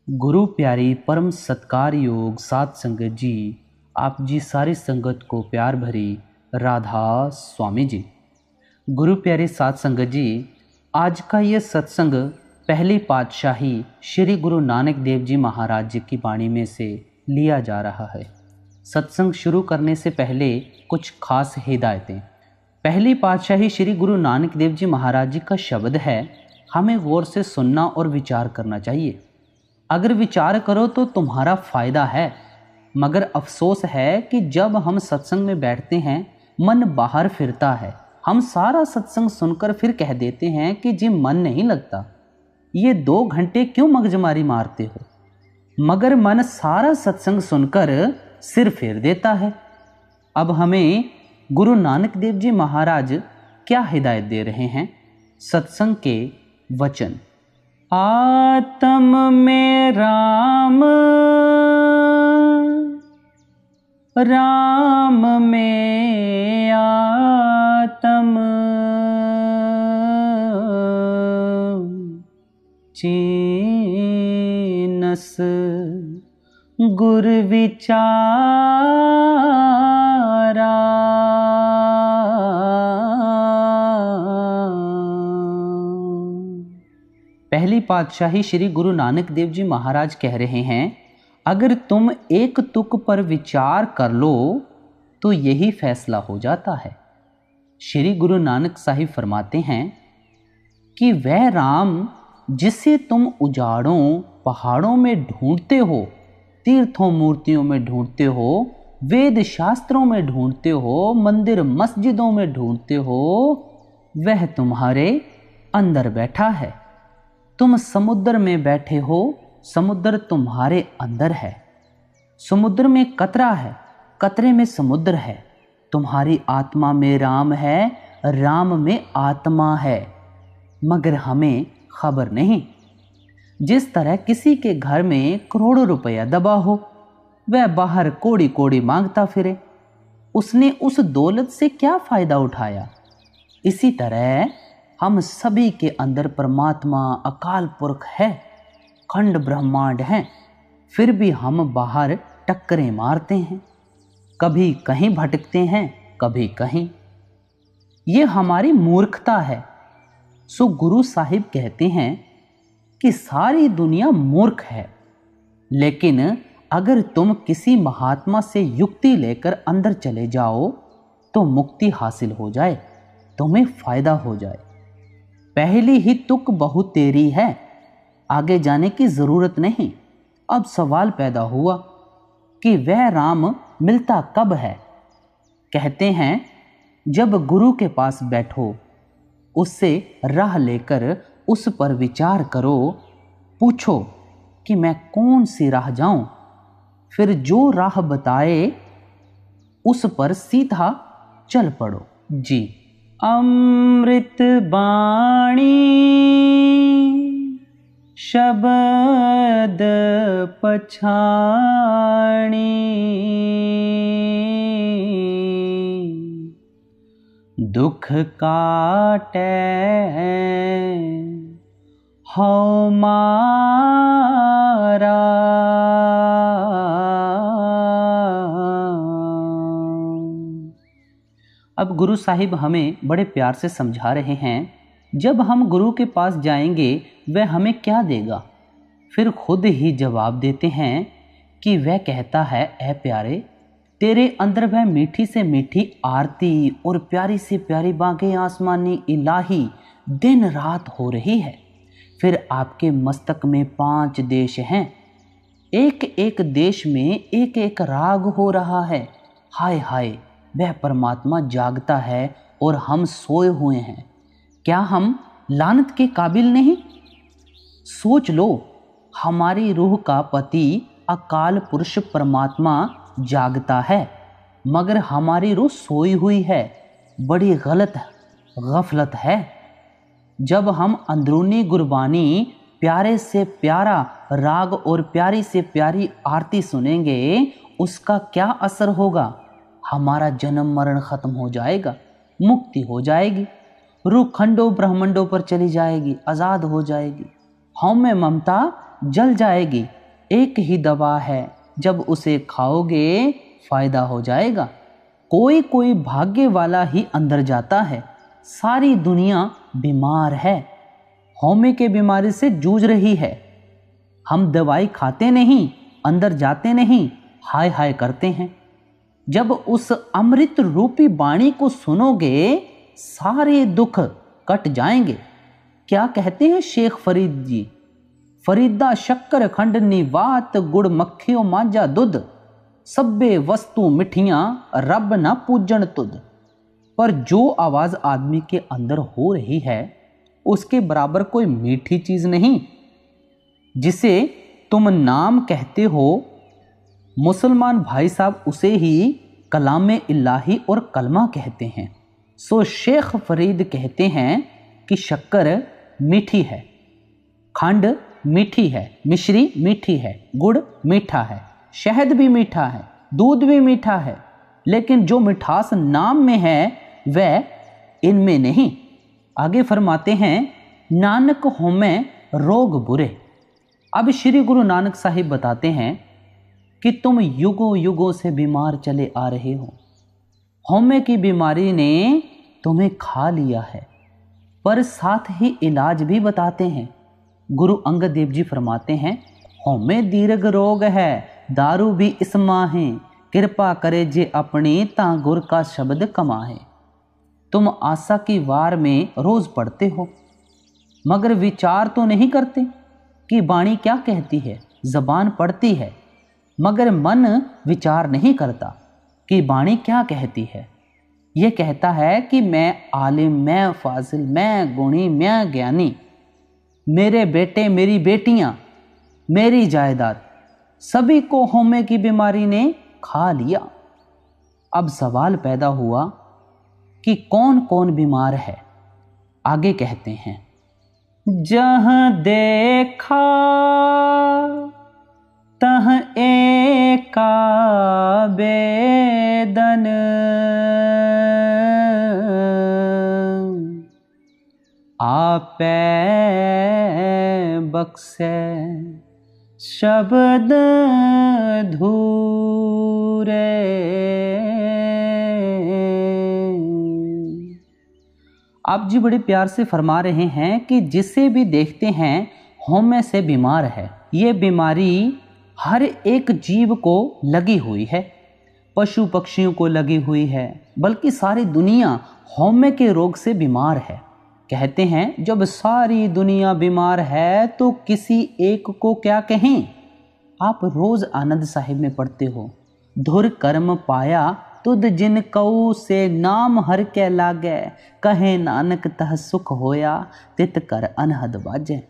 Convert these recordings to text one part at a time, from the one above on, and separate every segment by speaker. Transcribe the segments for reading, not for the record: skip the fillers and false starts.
Speaker 1: गुरु प्यारी परम सत्कार योग सात संगत जी, आप जी सारी संगत को प्यार भरी राधा स्वामी जी। गुरु प्यारी सात संगत जी, आज का ये सत्संग पहली पातशाही श्री गुरु नानक देव जी महाराज जी की वाणी में से लिया जा रहा है। सत्संग शुरू करने से पहले कुछ खास हिदायतें। पहली पातशाही श्री गुरु नानक देव जी महाराज जी का शब्द है, हमें गौर से सुनना और विचार करना चाहिए। अगर विचार करो तो तुम्हारा फायदा है, मगर अफसोस है कि जब हम सत्संग में बैठते हैं मन बाहर फिरता है। हम सारा सत्संग सुनकर फिर कह देते हैं कि जी मन नहीं लगता, ये 2 घंटे क्यों मगजमारी मारते हो, मगर मन सारा सत्संग सुनकर सिर फेर देता है। अब हमें गुरु नानक देव जी महाराज क्या हिदायत दे रहे हैं? सत्संग के वचन। आत्म में राम, राम में आत्म, चीनस गुर विचारा। पहली पातशाही श्री गुरु नानक देव जी महाराज कह रहे हैं, अगर तुम एक तुक पर विचार कर लो तो यही फैसला हो जाता है। श्री गुरु नानक साहिब फरमाते हैं कि वह राम जिसे तुम उजाड़ों पहाड़ों में ढूंढते हो, तीर्थों मूर्तियों में ढूंढते हो, वेद शास्त्रों में ढूंढते हो, मंदिर मस्जिदों में ढूंढते हो, वह तुम्हारे अंदर बैठा है। तुम समुद्र में बैठे हो, समुद्र तुम्हारे अंदर है। समुद्र में कतरा है, कतरे में समुद्र है। तुम्हारी आत्मा में राम है, राम में आत्मा है, मगर हमें खबर नहीं। जिस तरह किसी के घर में करोड़ों रुपया दबा हो, वह बाहर कोड़ी कोड़ी मांगता फिरे, उसने उस दौलत से क्या फायदा उठाया? इसी तरह हम सभी के अंदर परमात्मा अकाल पुरख है, खंड ब्रह्मांड है, फिर भी हम बाहर टक्करें मारते हैं, कभी कहीं भटकते हैं, कभी कहीं। ये हमारी मूर्खता है। सो गुरु साहिब कहते हैं कि सारी दुनिया मूर्ख है, लेकिन अगर तुम किसी महात्मा से युक्ति लेकर अंदर चले जाओ तो मुक्ति हासिल हो जाए, तुम्हें फायदा हो जाए। पहली ही तुक बहुत तेरी है, आगे जाने की जरूरत नहीं। अब सवाल पैदा हुआ कि वह राम मिलता कब है? कहते हैं जब गुरु के पास बैठो, उससे राह लेकर उस पर विचार करो, पूछो कि मैं कौन सी राह जाऊं, फिर जो राह बताए उस पर सीधा चल पड़ो। जी। अमृत बाणी शब्द पछाणी, दुख काटे हौ मारा। अब गुरु साहिब हमें बड़े प्यार से समझा रहे हैं, जब हम गुरु के पास जाएंगे वह हमें क्या देगा? फिर खुद ही जवाब देते हैं कि वह कहता है, ऐ प्यारे, तेरे अंदर वह मीठी से मीठी आरती और प्यारी से प्यारी बागें आसमानी इलाही दिन रात हो रही है। फिर आपके मस्तक में 5 देश हैं, एक एक देश में एक एक राग हो रहा है। हाय हाय, वह परमात्मा जागता है और हम सोए हुए हैं। क्या हम लानत के काबिल नहीं? सोच लो, हमारी रूह का पति अकाल पुरुष परमात्मा जागता है, मगर हमारी रूह सोई हुई है। बड़ी गफलत है। जब हम अंदरूनी गुरबानी प्यारे से प्यारा राग और प्यारी से प्यारी आरती सुनेंगे, उसका क्या असर होगा? हमारा जन्म मरण खत्म हो जाएगा, मुक्ति हो जाएगी, रूह खंडों ब्रह्मंडों पर चली जाएगी, आज़ाद हो जाएगी। हम में ममता जल जाएगी। एक ही दवा है, जब उसे खाओगे फायदा हो जाएगा। कोई कोई भाग्य वाला ही अंदर जाता है। सारी दुनिया बीमार है, हौमे के बीमारी से जूझ रही है। हम दवाई खाते नहीं, अंदर जाते नहीं, हाय हाय करते हैं। जब उस अमृत रूपी वाणी को सुनोगे सारे दुख कट जाएंगे। क्या कहते हैं शेख फरीद जी? फरीदा शक्कर खंड निवात गुड़ मक्खियों मांझा दुध, सब्बे वस्तु मिठियां रब ना पूजन तुद। पर जो आवाज आदमी के अंदर हो रही है उसके बराबर कोई मीठी चीज नहीं। जिसे तुम नाम कहते हो मुसलमान भाई साहब उसे ही कलामे इलाही और कलमा कहते हैं। सो शेख फरीद कहते हैं कि शक्कर मीठी है, खंड मीठी है, मिश्री मीठी है, गुड़ मीठा है, शहद भी मीठा है, दूध भी मीठा है, लेकिन जो मिठास नाम में है वह इनमें नहीं। आगे फरमाते हैं नानक होमे रोग बुरे। अब श्री गुरु नानक साहिब बताते हैं कि तुम युगों युगों से बीमार चले आ रहे हो। हौमे की बीमारी ने तुम्हें खा लिया है, पर साथ ही इलाज भी बताते हैं। गुरु अंगद देव जी फरमाते हैं हौमे दीर्घ रोग है, दारू भी इसमा है, कृपा करे जे अपनी ता गुर का शब्द कमाहे। तुम आशा की वार में रोज पढ़ते हो मगर विचार तो नहीं करते कि वाणी क्या कहती है। जबान पढ़ती है मगर मन विचार नहीं करता कि वाणी क्या कहती है। यह कहता है कि मैं आलिम, मैं फाजिल, मैं गुणी, मैं ज्ञानी, मेरे बेटे, मेरी बेटियां, मेरी जायदाद, सभी को हौमे की बीमारी ने खा लिया। अब सवाल पैदा हुआ कि कौन कौन बीमार है। आगे कहते हैं जहां देखा तह एका बेदन, आपे बख्शे शब्द धूरे। आप जी बड़े प्यार से फरमा रहे हैं कि जिसे भी देखते हैं हौमे से बीमार है। ये बीमारी हर एक जीव को लगी हुई है, पशु पक्षियों को लगी हुई है, बल्कि सारी दुनिया हौमे के रोग से बीमार है। कहते हैं जब सारी दुनिया बीमार है तो किसी एक को क्या कहें। आप रोज आनंद साहिब में पढ़ते हो धुर कर्म पाया तुद जिन कऊ से नाम हर के लागे, कहे नानक तह सुख होया तित कर अनहद बाजे।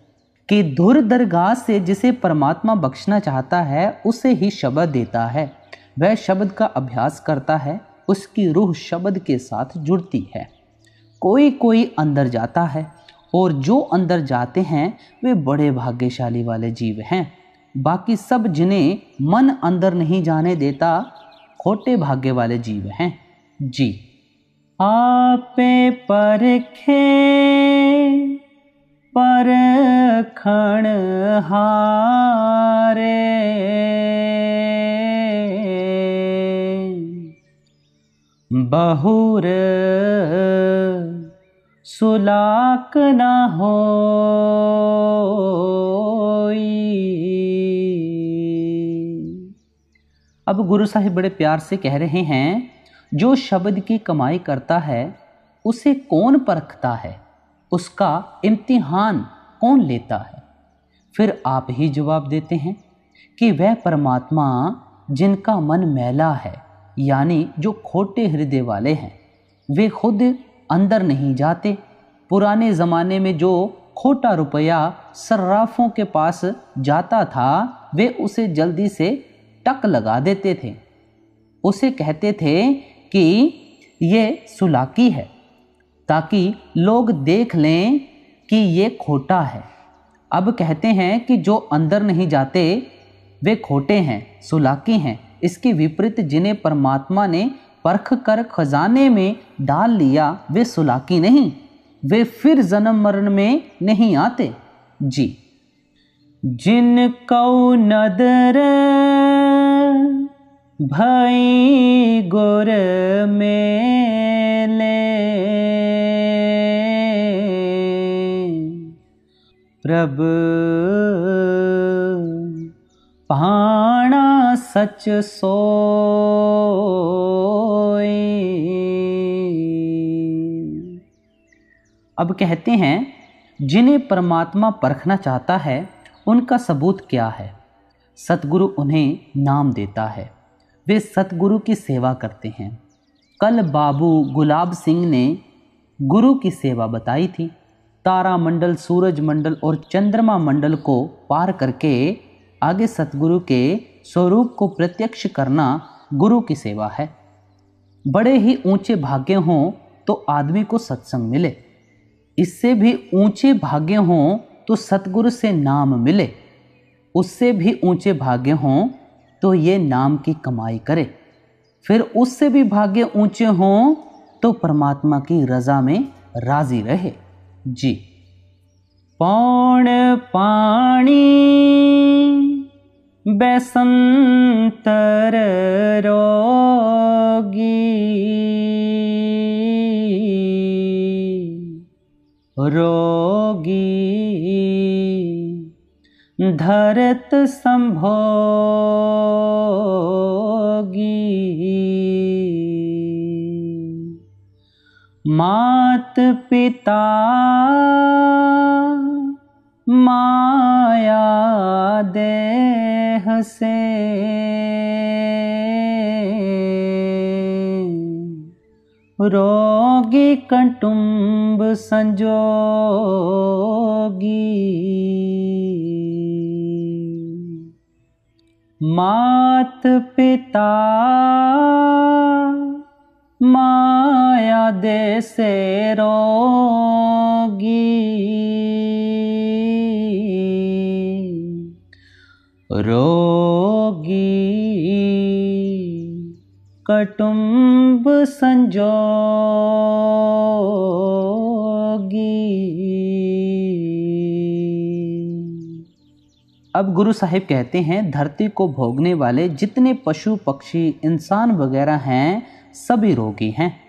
Speaker 1: कि धुर दरगाह से जिसे परमात्मा बख्शना चाहता है उसे ही शब्द देता है। वह शब्द का अभ्यास करता है, उसकी रूह शब्द के साथ जुड़ती है। कोई कोई अंदर जाता है और जो अंदर जाते हैं वे बड़े भाग्यशाली वाले जीव हैं। बाकी सब जिन्हें मन अंदर नहीं जाने देता खोटे भाग्य वाले जीव हैं। जी आपे परखे परखण हारे, बहुर सुलाक न होई। अब गुरु साहिब बड़े प्यार से कह रहे हैं जो शब्द की कमाई करता है उसे कौन परखता है, उसका इम्तिहान कौन लेता है। फिर आप ही जवाब देते हैं कि वह परमात्मा जिनका मन मैला है, यानी जो खोटे हृदय वाले हैं, वे खुद अंदर नहीं जाते। पुराने ज़माने में जो खोटा रुपया सर्राफों के पास जाता था वे उसे जल्दी से टक लगा देते थे। उसे कहते थे कि ये सुलाकी है, ताकि लोग देख लें कि ये खोटा है। अब कहते हैं कि जो अंदर नहीं जाते वे खोटे हैं, सुलाकी हैं। इसके विपरीत जिन्हें परमात्मा ने परख कर खजाने में डाल लिया वे सुलाकी नहीं, वे फिर जन्म मरण में नहीं आते। जी जिन कौ नदर भई गुर मेले, प्रभु पाणा सच सोई। अब कहते हैं, जिन्हें परमात्मा परखना चाहता है उनका सबूत क्या है? सतगुरु उन्हें नाम देता है, वे सतगुरु की सेवा करते हैं। कल बाबू गुलाब सिंह ने गुरु की सेवा बताई थी। तारा मंडल, सूरज मंडल और चंद्रमा मंडल को पार करके आगे सतगुरु के स्वरूप को प्रत्यक्ष करना गुरु की सेवा है। बड़े ही ऊंचे भाग्य हों तो आदमी को सत्संग मिले, इससे भी ऊंचे भाग्य हों तो सतगुरु से नाम मिले, उससे भी ऊंचे भाग्य हों तो ये नाम की कमाई करे, फिर उससे भी भाग्य ऊंचे हों तो परमात्मा की रजा में राजी रहे। जी। पौण पाणी बैसंतर रोगी, रोगी धरत संभोगी। मात पिता माया देह से, रोगी कुटुंब संजोगी। मात पिता माया दे से रोगी, रोगी कुटुंब संजोगी। अब गुरु साहिब कहते हैं, धरती को भोगने वाले जितने पशु पक्षी इंसान वगैरह हैं सभी रोगी हैं।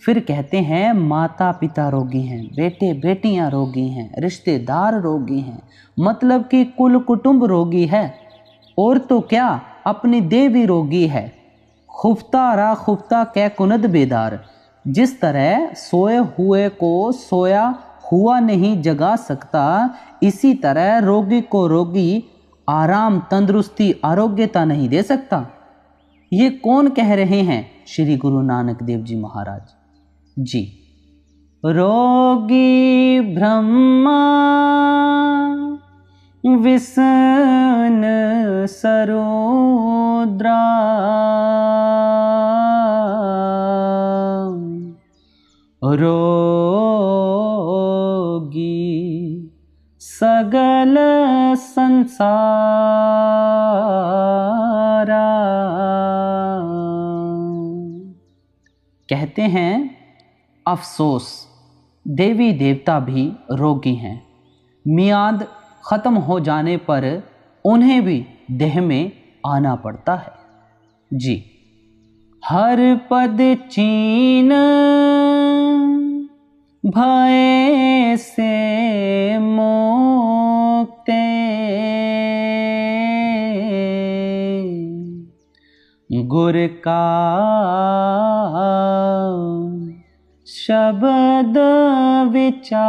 Speaker 1: फिर कहते हैं, माता पिता रोगी हैं, बेटे बेटियां रोगी हैं, रिश्तेदार रोगी हैं, मतलब कि कुल कुटुंब रोगी है। और तो क्या, अपनी देह भी रोगी है। खुफ्ता रा खुफ्ता कै कुनद बेदार, जिस तरह सोए हुए को सोया हुआ नहीं जगा सकता, इसी तरह रोगी को रोगी आराम, तंदुरुस्ती, आरोग्यता नहीं दे सकता। ये कौन कह रहे हैं? श्री गुरु नानक देव जी महाराज जी। रोगी ब्रह्मा विष्ण सरुद्रा, रोगी सगल संसारा। कहते हैं, अफसोस देवी देवता भी रोगी हैं। मियाद ख़त्म हो जाने पर उन्हें भी देह में आना पड़ता है। जी। हर पद चीन भय से मुक्ते, गुर का शब्द विचारा।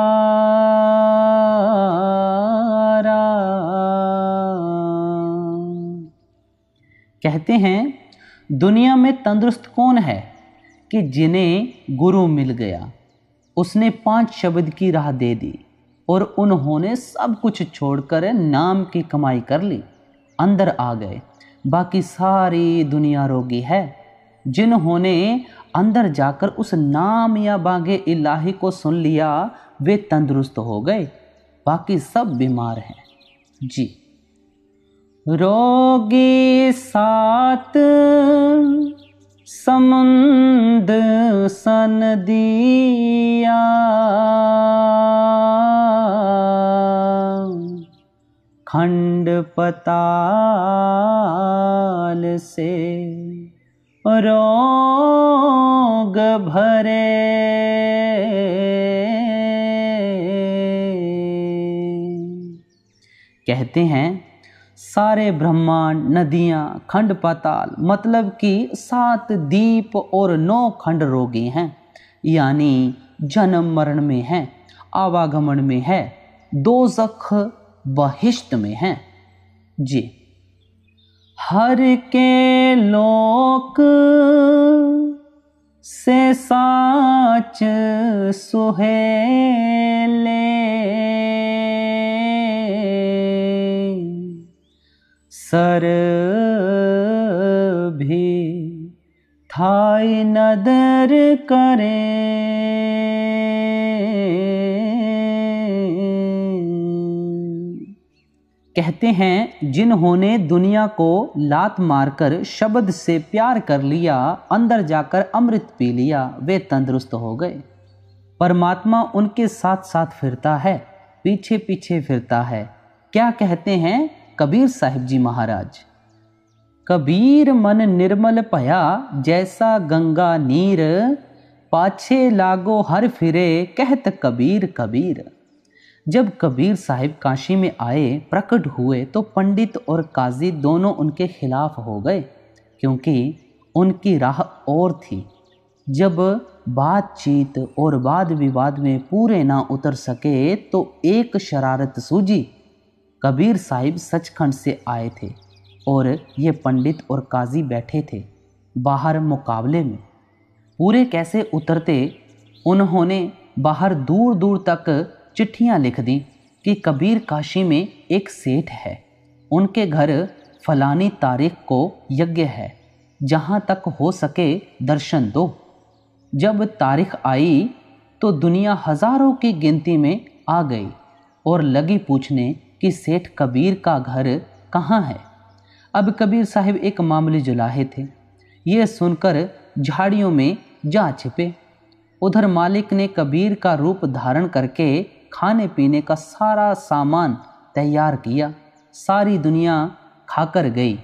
Speaker 1: कहते हैं, दुनिया में तंदुरुस्त कौन है कि जिन्हें गुरु मिल गया, उसने 5 शब्द की राह दे दी और उन्होंने सब कुछ छोड़कर नाम की कमाई कर ली, अंदर आ गए। बाकी सारी दुनिया रोगी है। जिन्होंने अंदर जाकर उस नाम या बागे इलाही को सुन लिया, वे तंदुरुस्त हो गए, बाकी सब बीमार हैं। जी। रोगी सात समुंद सन दिया, खंड पताल से रोग भरे, कहते हैं सारे ब्रह्मांड, नदियाँ, खंड पाताल मतलब कि 7 दीप और 9 खंड रोगी हैं, यानी जन्म मरण में हैं, आवागमन में है, दोज़ख बहिश्त में हैं जी। हर के लोक से साच सुहेले, सर भी थाई नदर करे, कहते हैं जिन्होंने दुनिया को लात मारकर शब्द से प्यार कर लिया, अंदर जाकर अमृत पी लिया, वे तंदुरुस्त हो गए। परमात्मा उनके साथ साथ फिरता है, पीछे पीछे फिरता है। क्या कहते हैं कबीर साहिब जी महाराज, कबीर मन निर्मल पया जैसा गंगा नीर, पाछे लागो हर फिरे कहत कबीर कबीर। जब कबीर साहिब काशी में आए, प्रकट हुए, तो पंडित और काजी दोनों उनके खिलाफ हो गए, क्योंकि उनकी राह और थी। जब बातचीत और वाद विवाद में पूरे ना उतर सके तो एक शरारत सूझी। कबीर साहिब सचखंड से आए थे और ये पंडित और काजी बैठे थे बाहर मुकाबले में। पूरे कैसे उतरते, उन्होंने बाहर दूर दूर तक चिट्ठियाँ लिख दी कि कबीर काशी में एक सेठ है, उनके घर फलानी तारीख को यज्ञ है, जहाँ तक हो सके दर्शन दो। जब तारीख आई तो दुनिया हजारों की गिनती में आ गई और लगी पूछने कि सेठ कबीर का घर कहाँ है। अब कबीर साहिब एक मामूली जुलाहे थे, ये सुनकर झाड़ियों में जा छिपे। उधर मालिक ने कबीर का रूप धारण करके खाने पीने का सारा सामान तैयार किया। सारी दुनिया खाकर गई।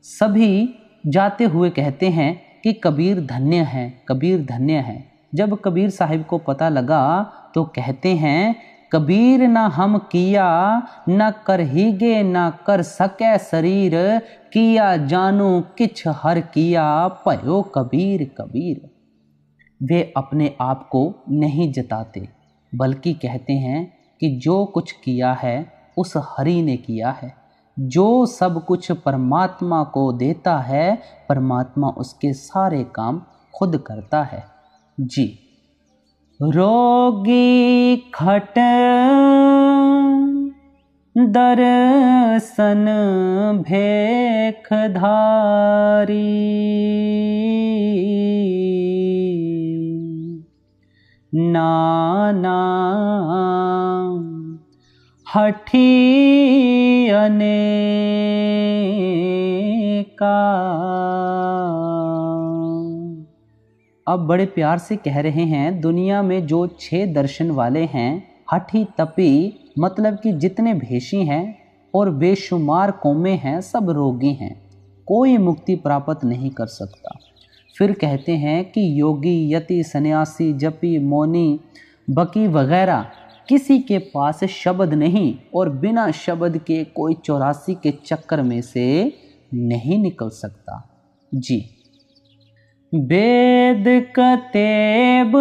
Speaker 1: सभी जाते हुए कहते हैं कि कबीर धन्य है, कबीर धन्य है। जब कबीर साहिब को पता लगा तो कहते हैं, कबीर ना हम किया न कर हीगे न कर सके शरीर, किया जानू किछ हर किया पयो कबीर कबीर। वे अपने आप को नहीं जताते, बल्कि कहते हैं कि जो कुछ किया है उस हरि ने किया है। जो सब कुछ परमात्मा को देता है, परमात्मा उसके सारे काम खुद करता है जी। रोगी खट दर्शन भेख धारी, नाना हठी अनेका। अब बड़े प्यार से कह रहे हैं, दुनिया में जो 6 दर्शन वाले हैं, हठी तपी मतलब कि जितने भेषी हैं और बेशुमार कौमें हैं, सब रोगी हैं, कोई मुक्ति प्राप्त नहीं कर सकता। फिर कहते हैं कि योगी, यति, सन्यासी, जपी, मौनी, बकी वगैरह किसी के पास शब्द नहीं और बिना शब्द के कोई 84 के चक्कर में से नहीं निकल सकता जी। वेद कतेब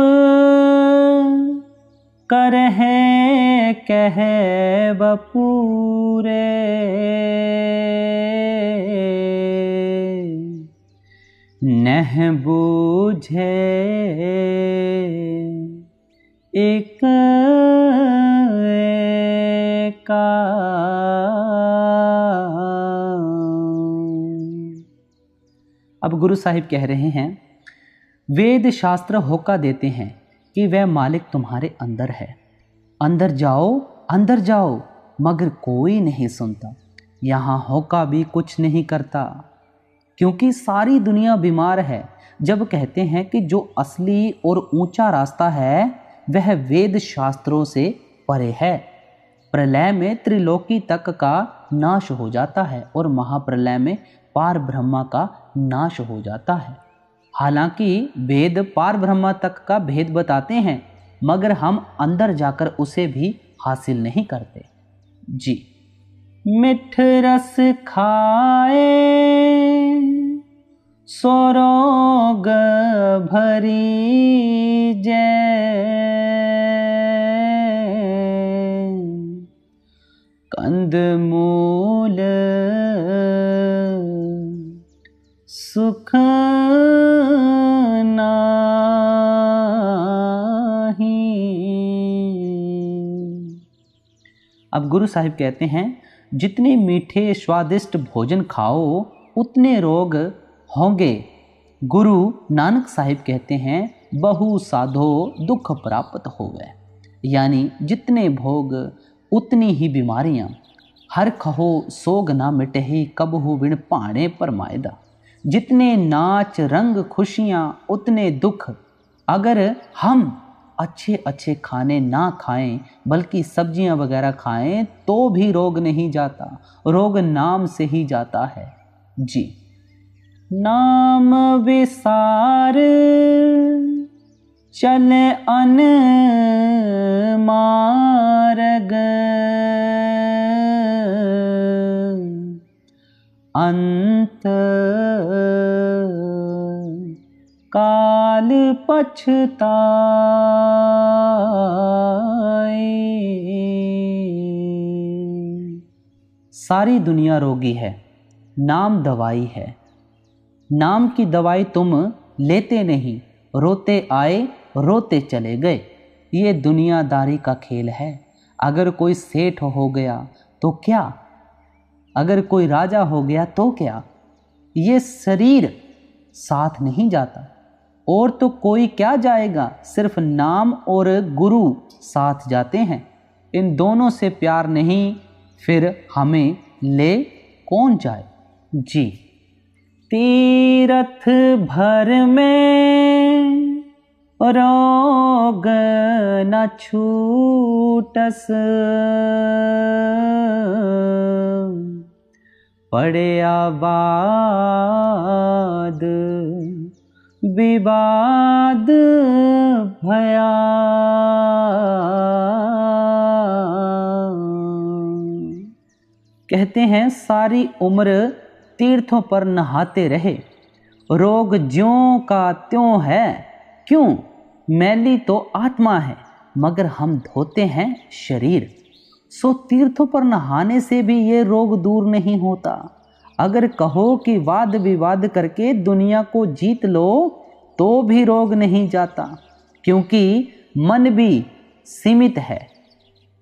Speaker 1: करहे कहे बपूरे, नह बूझे एक का। अब गुरु साहिब कह रहे हैं, वेद शास्त्र होका देते हैं कि वह मालिक तुम्हारे अंदर है, अंदर जाओ, मगर कोई नहीं सुनता। यहाँ होका भी कुछ नहीं करता, क्योंकि सारी दुनिया बीमार है। जब कहते हैं कि जो असली और ऊंचा रास्ता है वह वेद शास्त्रों से परे है, प्रलय में त्रिलोकी तक का नाश हो जाता है और महाप्रलय में पार ब्रह्मा का नाश हो जाता है। हालांकि वेद पार ब्रह्मा तक का भेद बताते हैं, मगर हम अंदर जाकर उसे भी हासिल नहीं करते। जी। मिठ रस खाए सोरोग भरी जय, कंद मूल सुख नाही। अब गुरु साहिब कहते हैं, जितने मीठे स्वादिष्ट भोजन खाओ उतने रोग होंगे। गुरु नानक साहिब कहते हैं, बहु साधो दुख प्राप्त होवे। यानी जितने भोग उतनी ही बीमारियां। हर खहो सोग ना मिटही, कबहु बिन पाणे परमायदा। जितने नाच रंग खुशियां उतने दुख। अगर हम अच्छे अच्छे खाने ना खाएं बल्कि सब्जियां वगैरह खाएं तो भी रोग नहीं जाता, रोग नाम से ही जाता है। जी। नाम विसार चले अन मार्ग, अंत काल पछताए। सारी दुनिया रोगी है, नाम दवाई है। नाम की दवाई तुम लेते नहीं, रोते आए रोते चले गए। ये दुनियादारी का खेल है। अगर कोई सेठ हो गया तो क्या, अगर कोई राजा हो गया तो क्या, ये शरीर साथ नहीं जाता। और तो कोई क्या जाएगा, सिर्फ नाम और गुरु साथ जाते हैं। इन दोनों से प्यार नहीं, फिर हमें ले कौन जाए। जी। तीरथ भर में रोग न छूटस, पड़या बाद विवाद भया। कहते हैं, सारी उम्र तीर्थों पर नहाते रहे, रोग ज्यों का त्यों है। क्यों? मैली तो आत्मा है, मगर हम धोते हैं शरीर। सो तीर्थों पर नहाने से भी ये रोग दूर नहीं होता। अगर कहो कि वाद विवाद करके दुनिया को जीत लो तो भी रोग नहीं जाता, क्योंकि मन भी सीमित है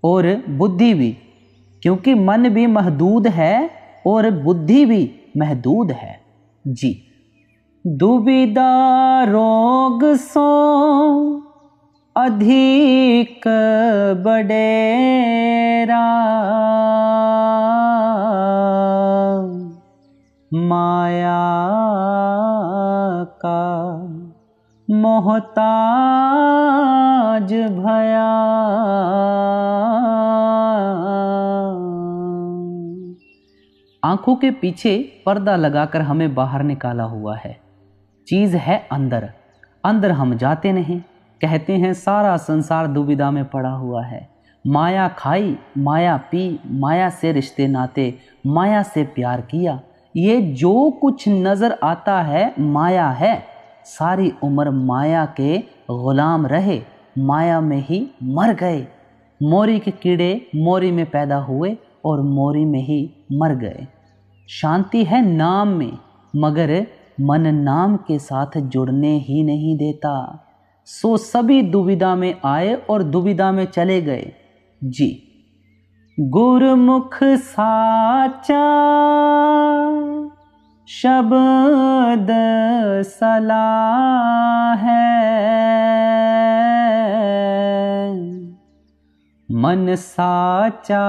Speaker 1: और बुद्धि भी, क्योंकि मन भी महदूद है और बुद्धि भी महदूद है। जी। दुविधा रोग सो अधिक बडेरा, माया का मोहताज भया। आंखों के पीछे पर्दा लगाकर हमें बाहर निकाला हुआ है। चीज है अंदर, अंदर हम जाते नहीं। कहते हैं सारा संसार दुविधा में पड़ा हुआ है। माया खाई, माया पी, माया से रिश्ते नाते, माया से प्यार किया। ये जो कुछ नजर आता है माया है। सारी उम्र माया के गुलाम रहे, माया में ही मर गए। मोरी के कीड़े मोरी में पैदा हुए और मोरी में ही मर गए। शांति है नाम में, मगर मन नाम के साथ जुड़ने ही नहीं देता। सो सभी दुविधा में आए और दुविधा में चले गए। जी। गुरमुख साचा शब्द सलाह है, मन साचा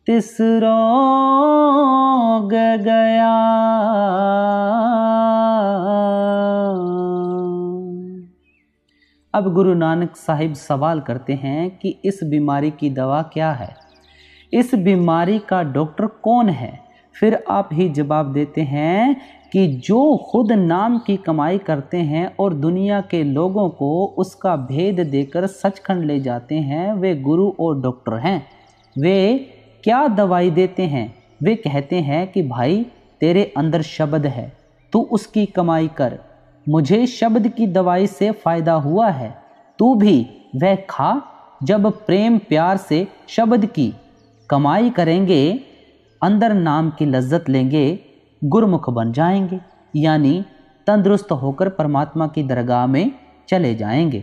Speaker 1: तिस रोग गया। अब गुरु नानक साहिब सवाल करते हैं कि इस बीमारी की दवा क्या है, इस बीमारी का डॉक्टर कौन है। फिर आप ही जवाब देते हैं कि जो खुद नाम की कमाई करते हैं और दुनिया के लोगों को उसका भेद देकर सचखंड ले जाते हैं, वे गुरु और डॉक्टर हैं। वे क्या दवाई देते हैं? वे कहते हैं कि भाई तेरे अंदर शब्द है, तू उसकी कमाई कर। मुझे शब्द की दवाई से फ़ायदा हुआ है, तू भी वह खा। जब प्रेम प्यार से शब्द की कमाई करेंगे, अंदर नाम की लज्जत लेंगे, गुरमुख बन जाएंगे, यानी तंदुरुस्त होकर परमात्मा की दरगाह में चले जाएंगे।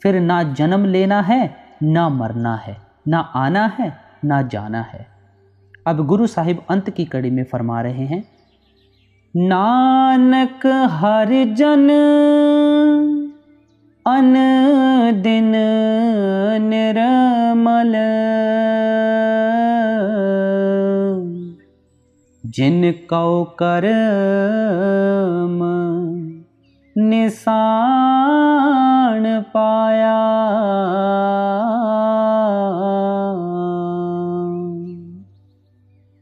Speaker 1: फिर ना जन्म लेना है, ना मरना है, ना आना है, ना जाना है। अब गुरु साहिब अंत की कड़ी में फरमा रहे हैं, नानक हर जन अन दिन निर्मल, जिन कौ कर्म निशान पाया।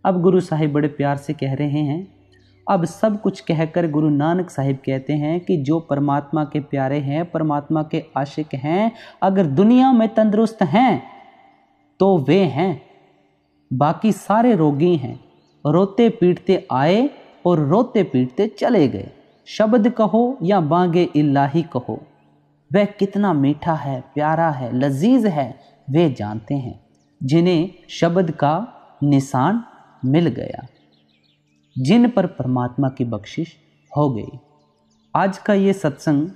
Speaker 1: अब गुरु साहिब बड़े प्यार से कह रहे हैं, अब सब कुछ कहकर गुरु नानक साहिब कहते हैं कि जो परमात्मा के प्यारे हैं, परमात्मा के आशिक हैं, अगर दुनिया में तंदुरुस्त हैं तो वे हैं, बाकी सारे रोगी हैं। रोते पीटते आए और रोते पीटते चले गए। शब्द कहो या बांगे इल्लाही कहो, वह कितना मीठा है, प्यारा है, लजीज है, वे जानते हैं, जिन्हें शब्द का निशान मिल गया, जिन पर परमात्मा की बख्शिश हो गई। आज का ये सत्संग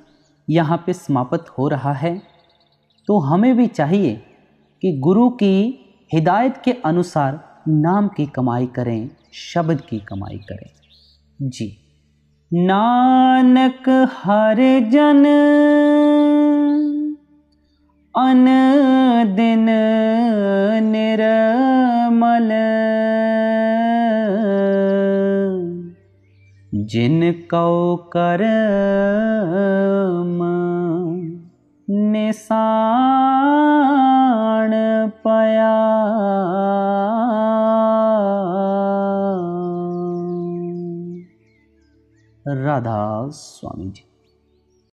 Speaker 1: यहाँ पे समाप्त हो रहा है, तो हमें भी चाहिए कि गुरु की हिदायत के अनुसार नाम की कमाई करें, शब्द की कमाई करें। जी, नानक हर जन अन दिन निर्मल, जिन कौ कर्म निशान पाया। राधा स्वामी जी।